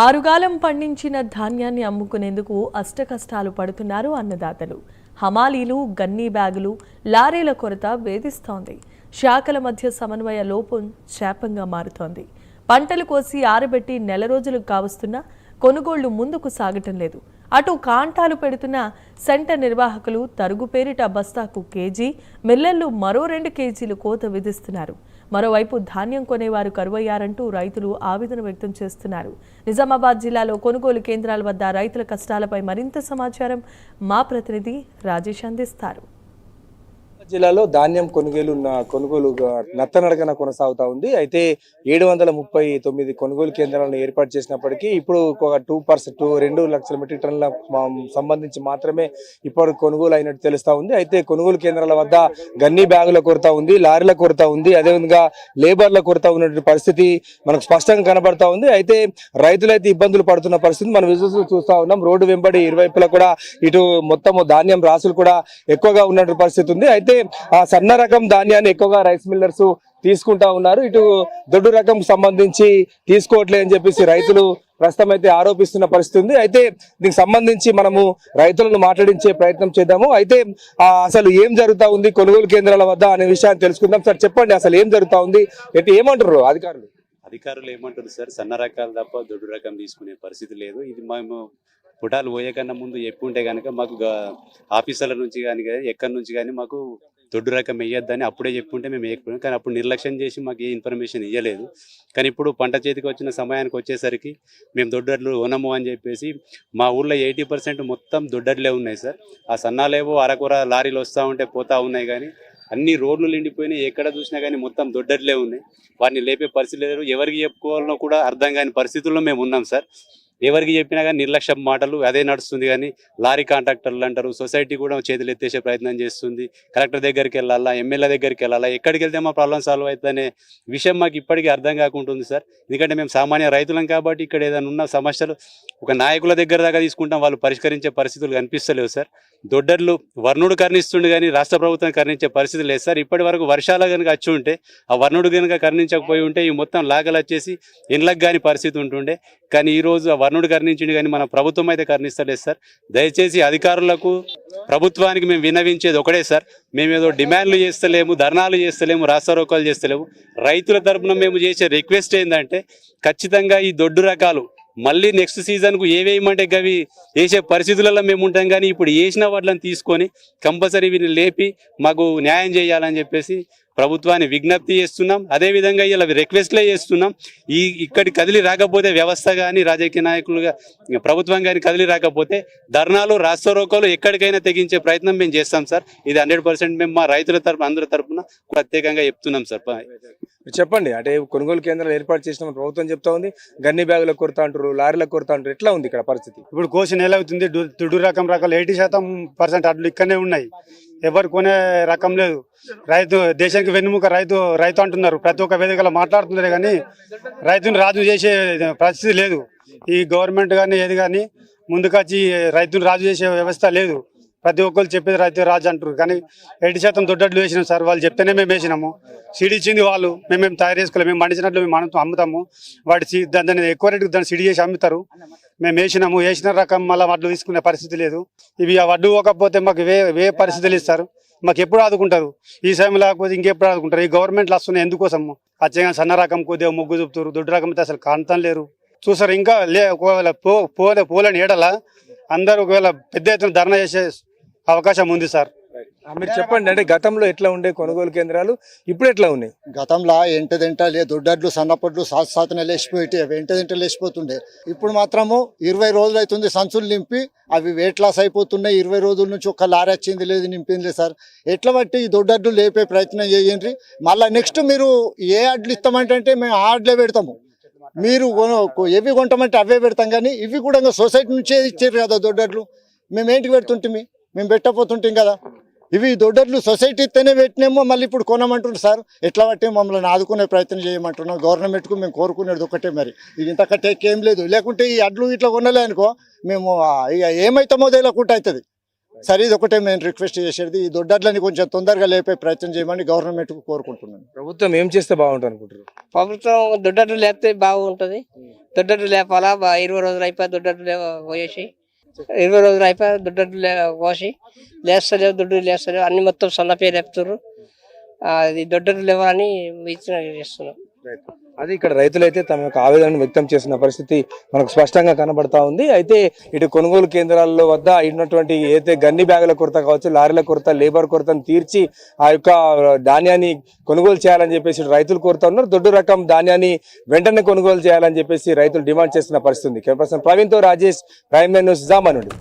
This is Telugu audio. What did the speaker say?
ఆరుగాలం పండించిన ధాన్యాన్ని అమ్ముకునేందుకు అష్టకష్టాలు పడుతున్నారు అన్నదాతలు. హమాలీలు, గన్నీ బ్యాగులు, లారీల కొరత వేధిస్తోంది. శాఖల మధ్య సమన్వయ లోపం శాపంగా మారుతోంది. పంటలు కోసి ఆరబెట్టి నెల రోజులు కావస్తున్నా కొనుగోళ్లు ముందుకు సాగటం లేదు. అటు కాంటాలు పెడుతున్న సెంటర్ నిర్వాహకులు తరుగు పేరిట బస్తాకు కేజీ, మిల్లర్లు మరో 2 కేజీలు కోత విధిస్తున్నారు. మరోవైపు ధాన్యం కొనేవారు కరువయ్యారంటూ రైతులు ఆవేదన వ్యక్తం చేస్తున్నారు. నిజామాబాద్ జిల్లాలో కొనుగోలు కేంద్రాల వద్ద రైతుల కష్టాలపై మరింత సమాచారం మా ప్రతినిధి రాజేష్ అందిస్తారు. జిల్లాలో ధాన్యం కొనుగోలు నత్తనడకన కొనసాగుతా ఉంది. అయితే 739 కొనుగోలు కేంద్రాలను ఏర్పాటు చేసినప్పటికీ ఇప్పుడు ఒక 2 లక్షల మెట్రిక్ టన్నుల సంబంధించి మాత్రమే ఇప్పుడు కొనుగోలు అయినట్టు తెలుస్తా ఉంది. అయితే కొనుగోలు కేంద్రాల వద్ద గన్నీ బ్యాగుల కొరత ఉంది, లారీల కొరత ఉంది, అదేవిధంగా లేబర్ల కొరత ఉన్నటువంటి పరిస్థితి మనకు స్పష్టంగా కనబడతా ఉంది. అయితే రైతులైతే ఇబ్బందులు పడుతున్న పరిస్థితి మనం విజువల్స్ చూస్తా ఉన్నాం. రోడ్డు వెంబడి ఇరువైపులా కూడా ఇటు మొత్తం ధాన్యం రాసులు కూడా ఎక్కువగా ఉన్నటువంటి పరిస్థితి ఉంది. అయితే ఆ సన్న రకం ధాన్యాన్ని ఎక్కువగా రైస్ మిల్లర్స్ తీసుకుంటా ఉన్నారు. ఇటు దొడ్డు రకం సంబంధించి తీసుకోవట్లే అని చెప్పేసి రైతులు ప్రస్తుతం అయితే ఆరోపిస్తున్న పరిస్థితి ఉంది. అయితే దీనికి సంబంధించి మనము రైతులను మాట్లాడించే ప్రయత్నం చేద్దాము. అయితే అసలు ఏం జరుగుతా ఉంది కొనుగోలు కేంద్రాల వద్ద అనే విషయాన్ని తెలుసుకుందాం. సార్ చెప్పండి, అసలు ఏం జరుగుతా ఉంది, అయితే ఏమంటారు అధికారులు ఏమంటారు సార్? సన్న రకాలు తప్ప దొడ్డు రకం తీసుకునే పరిస్థితి లేదు. ఇది మేము పుటాలు పోయే కన్నా ముందు చెప్పుంటే కనుక మాకు ఆఫీసర్ల నుంచి కానీ ఎక్కడి నుంచి కానీ మాకు దొడ్డు రకం వేయొద్దని అప్పుడే చెప్పుంటే మేము వేయకపోయాం. కానీ అప్పుడు నిర్లక్ష్యం చేసి మాకు ఏ ఇన్ఫర్మేషన్ ఇవ్వలేదు. కానీ ఇప్పుడు పంట చేతికి వచ్చిన సమయానికి వచ్చేసరికి మేము దొడ్డర్లు కొనము అని చెప్పేసి మా ఊళ్ళో 80% మొత్తం దొడ్డర్లే ఉన్నాయి సార్. ఆ సన్నాలేవో అరకొర లారీలు వస్తూ ఉంటే పోతా ఉన్నాయి, కానీ అన్ని రోడ్లు నిండిపోయినాయి. ఎక్కడ చూసినా కానీ మొత్తం దొడ్డర్లే ఉన్నాయి. వాటిని లేపే పరిస్థితి లేదు. ఎవరికి చెప్పుకోవాలనో కూడా అర్థం కాని పరిస్థితుల్లో మేము ఉన్నాం సార్. ఎవరికి చెప్పినా కానీ నిర్లక్ష్యం మాటలు అదే నడుస్తుంది. కానీ లారీ కాంట్రాక్టర్లు అంటారు, సొసైటీ కూడా చేతులు ఎత్తేసే ప్రయత్నం చేస్తుంది. కలెక్టర్ దగ్గరికి వెళ్ళాలా, ఎమ్మెల్యే దగ్గరికి వెళ్ళాలా, ఎక్కడికి వెళ్తే మా ప్రాబ్లం సాల్వ్ అవుతుందనే విషయం మాకు ఇప్పటికీ అర్థం కాకుంటుంది సార్. ఎందుకంటే మేము సామాన్య రైతులం కాబట్టి ఇక్కడ ఏదైనా ఉన్న సమస్యలు ఒక నాయకుల దగ్గర దాకా తీసుకుంటాం, వాళ్ళు పరిష్కరించే పరిస్థితులు కనిపిస్తలేవు సార్. దొడ్డర్లు వర్ణుడు కర్ణిస్తుండే కానీ రాష్ట్ర ప్రభుత్వం కర్ణించే పరిస్థితి లేదు సార్. ఇప్పటి వరకు వర్షాలు కనుక వచ్చి ఉంటే ఆ వర్ణుడు కనుక కర్ణించకపోయి ఉంటే ఈ మొత్తం లాగలు వచ్చేసి ఇండ్లకు కానీ పరిస్థితి ఉంటుండే. కానీ ఈరోజు ఆ వర్ణుడు కర్ణించిండు కానీ మన ప్రభుత్వం అయితే కర్ణిస్తలేదు సార్. దయచేసి అధికారులకు ప్రభుత్వానికి మేము విన్నవించేది ఒకటే సార్, మేము ఏదో డిమాండ్లు చేస్తలేము, ధర్నాలు చేస్తలేము, రాస్తారోకాలు చేస్తలేము. రైతుల తరపున మేము చేసే రిక్వెస్ట్ ఏంటంటే ఖచ్చితంగా ఈ దొడ్డు రకాలు మళ్ళీ నెక్స్ట్ సీజన్కు ఏవేయమంటే అవి వేసే పరిస్థితులలో మేము ఉంటాం. కానీ ఇప్పుడు వేసిన వాటిని తీసుకొని కంపల్సరీ వీటిని లేపి మాకు న్యాయం చేయాలని చెప్పేసి ప్రభుత్వాన్ని విజ్ఞప్తి చేస్తున్నాం. అదేవిధంగా ఇలా రిక్వెస్ట్లే చేస్తున్నాం. ఇక్కడి కదిలి రాకపోతే వ్యవస్థ కానీ రాజకీయ నాయకులుగా ప్రభుత్వం కానీ కదిలి రాకపోతే ధర్నాలు రాస్తారోకోలు ఎక్కడికైనా తెగించే ప్రయత్నం మేము చేస్తాం సార్. ఇది 100% మేము మా రైతుల తరపున అందరి తరపున ప్రత్యేకంగా చెప్తున్నాం సార్. చెప్పండి, అంటే కొనుగోలు కేంద్రాలు ఏర్పాటు చేసిన ప్రభుత్వం చెప్తా ఉంది, గన్ని బ్యాగుల కొరత అంటారు, లారీల కొరత అంటారు. ఎట్లా ఉంది ఇక్కడ పరిస్థితి? ఇప్పుడు కోసి నెల అవుతుంది. దుడ్డు రకాలు 80% అడ్లు ఇక్కడనే ఉన్నాయి. ఎవరు కొనే రకం లేదు. రైతు దేశానికి వెన్నుముక రైతు అంటున్నారు, ప్రతి ఒక్క వేదికలో మాట్లాడుతున్నారు. కానీ రైతుని రాజు చేసే పరిస్థితి లేదు. ఈ గవర్నమెంట్ కానీ ఏది కానీ ముందుకొచ్చి రైతుని రాజు చేసే వ్యవస్థ లేదు. ప్రతి ఒక్కరు చెప్పేది రైతు రాజు అంటారు. కానీ 80% దొడ్డట్లు వేసినాం సార్. వాళ్ళు చెప్తేనే మేము వేసినాము. సిడి ఇచ్చింది వాళ్ళు, మేము తయారు చేసుకోలేము. మేము పండించినట్లు మేము అమ్ముతాము. వాటి దాన్ని ఎక్కువ రేటుకు దాన్ని సిడి చేసి అమ్ముతారు. మేము వేసిన రకం మళ్ళీ వడ్లు తీసుకునే పరిస్థితి లేదు. ఇవి ఆ వడ్డు పోకపోతే మాకు ఏ పరిస్థితులు ఇస్తారు? మాకు ఎప్పుడు ఆదుకుంటారు? ఈ సమయం లేకపోతే ఇంకెప్పుడు ఆదుకుంటారు? ఈ గవర్నమెంట్లు వస్తున్నాయి ఎందుకోసము? ఖచ్చితంగా సన్న రకం కొద్దిగా మొగ్గు చూపుతారు, దొడ్డు రకం అయితే అసలు కాంతం లేరు చూసారు. ఇంకా ఒకవేళ పోలేని ఏడల అందరూ ఒకవేళ పెద్ద ఎత్తున ధర్నా చేసే అవకాశం ఉంది సార్. మీరు చెప్పండి, అంటే గతంలో ఎట్లా ఉండే కొనుగోలు కేంద్రాలు, ఇప్పుడు ఎట్లా ఉన్నాయి? గతంలో ఎంటదింటలే దొడ్డడ్లు సన్నపడ్లు సాతన లేచిపోయి వెంటదింట లేచిపోతుండే. ఇప్పుడు మాత్రము 20 రోజులు అవుతుంది సంచులు నింపి అవి వెయిట్ లాస్ అయిపోతున్నాయి. 20 రోజుల నుంచి ఒక్క లారీ వచ్చింది లేదు, నింపింది లేదు సార్. ఎట్లా బట్టి ఈ దొడ్డడ్లు లేపే ప్రయత్నం చేయండి. మళ్ళీ నెక్స్ట్ మీరు ఏ అడ్లు ఇస్తామంటే మేము ఆ అడ్లే పెడతాము. మీరు ఎవి కొంటామంటే అవే పెడతాం. కానీ ఇవి కూడా సొసైటీ నుంచే ఇచ్చారు కదా దొడ్డడ్లు. మేము ఏంటికి పెడుతుంటే మేము పెట్టకపోతుంటాం కదా. ఇవి దొడ్డర్లు సొసైటీ ఇస్తేనే పెట్టినేమో, మళ్ళీ ఇప్పుడు కొనమంటున్నారు సార్. ఎట్లా బట్టి మమ్మల్ని ఆదుకునే ప్రయత్నం చేయమంటున్నాం. గవర్నమెంట్కు మేము కోరుకునేది ఒకటే, మరి ఇది ఇంత కట్టేకేం లేదు. లేకుంటే ఈ అడ్లు ఇట్లా కొనలే అనుకో మేము ఇక ఏమవుతామో తెలియకుండా అవుతుంది. సరే ఇది ఒకటే మేము రిక్వెస్ట్ చేసేది, ఈ దొడ్డడ్లని కొంచెం తొందరగా లేపే ప్రయత్నం చేయమని గవర్నమెంట్కు కోరుకుంటున్నాను. ప్రభుత్వం ఏం చేస్తే బాగుంటుంది అనుకుంటారు? ప్రభుత్వం దొడ్డడ్లు లేపితే బాగుంటుంది. దొడ్డడ్లు లేపాలా 20 రోజులు అయిపోయి దొడ్డడ్లు పోయేసి 20 రోజులు అయిపోయి దొడ్డడ్లు పోసి లేస్తలేవు, దొడ్డు లేస్తలేవు, అన్ని మొత్తం సన్నపే లేపుతారు. అది దొడ్డడ్లు లేవని చేస్తున్నాం. అది ఇక్కడ రైతులు అయితే తమ యొక్క ఆవేదనను వ్యక్తం చేస్తున్న పరిస్థితి మనకు స్పష్టంగా కనబడతా ఉంది. అయితే ఇటు కొనుగోలు కేంద్రాల్లో వద్ద ఉన్నటువంటి ఏదైతే గన్ని బ్యాగుల కొరత కావచ్చు, లారీల కొరత, లేబర్ కొరతను తీర్చి ఆ యొక్క ధాన్యాన్ని కొనుగోలు చేయాలని చెప్పేసి రైతులు కోరుతా ఉన్నారు. దొడ్డు రకం ధాన్యాన్ని వెంటనే కొనుగోలు చేయాలని చెప్పేసి రైతులు డిమాండ్ చేస్తున్న పరిస్థితి ఉంది. కెమెరా పర్సన్ ప్రవీణ్తో రాజేష్, ప్రైమ్ న్యూస్, నిజామాబాద్ నుండి.